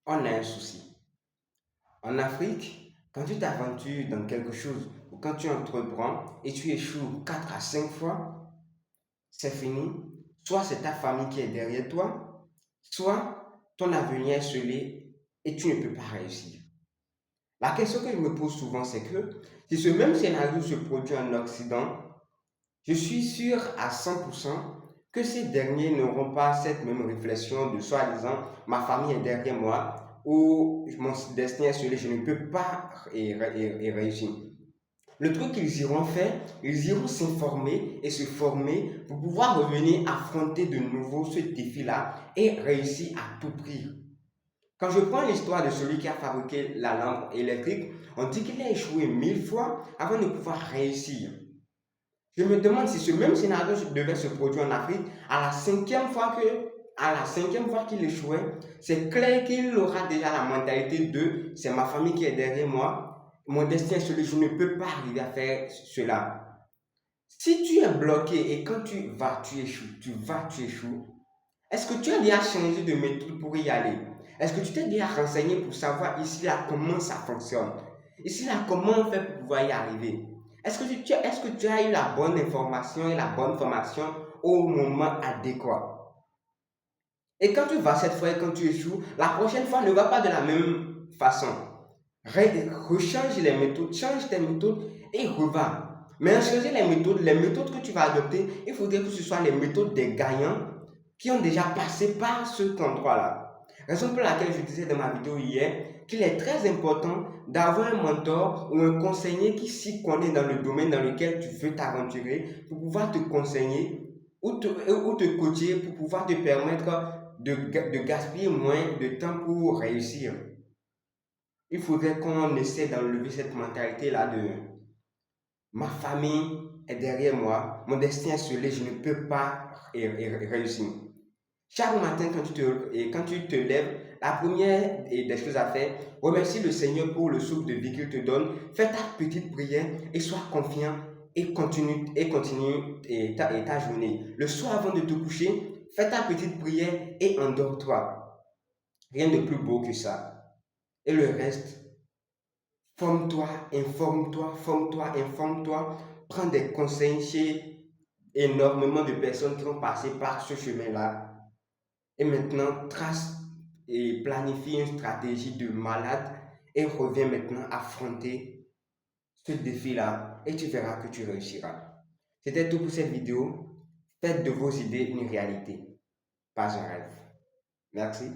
On a un souci. En Afrique, quand tu t'aventures dans quelque chose ou quand tu entreprends et tu échoues 4 à 5 fois, c'est fini. Soit c'est ta famille qui est derrière toi, soit ton avenir est scellé et tu ne peux pas réussir. La question que je me pose souvent, c'est que si ce même scénario se produit en Occident, je suis sûr à 100% que ces derniers n'auront pas cette même réflexion de soi-disant ma famille est derrière moi ou mon destin est scellé, je ne peux pas réussir. Le truc qu'ils iront faire, ils iront s'informer et se former pour pouvoir revenir affronter de nouveau ce défi-là et réussir à tout prix. Quand je prends l'histoire de celui qui a fabriqué la lampe électrique, on dit qu'il a échoué 1000 fois avant de pouvoir réussir. Je me demande si ce même scénario devait se produire en Afrique, à la cinquième fois qu'il échouait, c'est clair qu'il aura déjà la mentalité de c'est ma famille qui est derrière moi, mon destin est celui, je ne peux pas arriver à faire cela. Si tu es bloqué et quand tu vas, tu échoues, est-ce que tu as déjà changé de méthode pour y aller? Est-ce que tu t'es déjà renseigné pour savoir ici là comment ça fonctionne? Ici là comment on fait pour pouvoir y arriver? Est-ce que tu as eu la bonne information et la bonne formation au moment adéquat? Et quand tu vas cette fois et quand tu échoues, la prochaine fois ne va pas de la même façon. Rechange les méthodes, change tes méthodes et reva. Mais en changer les méthodes que tu vas adopter, il faudrait que ce soit les méthodes des gagnants qui ont déjà passé par cet endroit-là. Raison pour laquelle je disais dans ma vidéo hier qu'il est très important d'avoir un mentor ou un conseiller qui s'y connaît dans le domaine dans lequel tu veux t'aventurer pour pouvoir te conseiller ou te coacher pour pouvoir te permettre de gaspiller moins de temps pour réussir. Il faudrait qu'on essaie d'enlever cette mentalité-là de ma famille est derrière moi, mon destin est scellé, je ne peux pas réussir. Chaque matin, quand tu te lèves, la première des choses à faire, remercie le Seigneur pour le souffle de vie qu'il te donne. Fais ta petite prière et sois confiant et continue ta journée. Le soir avant de te coucher, fais ta petite prière et endors-toi. Rien de plus beau que ça. Et le reste, forme-toi, informe-toi, forme-toi, informe-toi. Prends des conseils chez énormément de personnes qui ont passé par ce chemin-là. Et maintenant, trace et planifie une stratégie de malade et reviens maintenant affronter ce défi-là et tu verras que tu réussiras. C'était tout pour cette vidéo. Faites de vos idées une réalité, pas un rêve. Merci.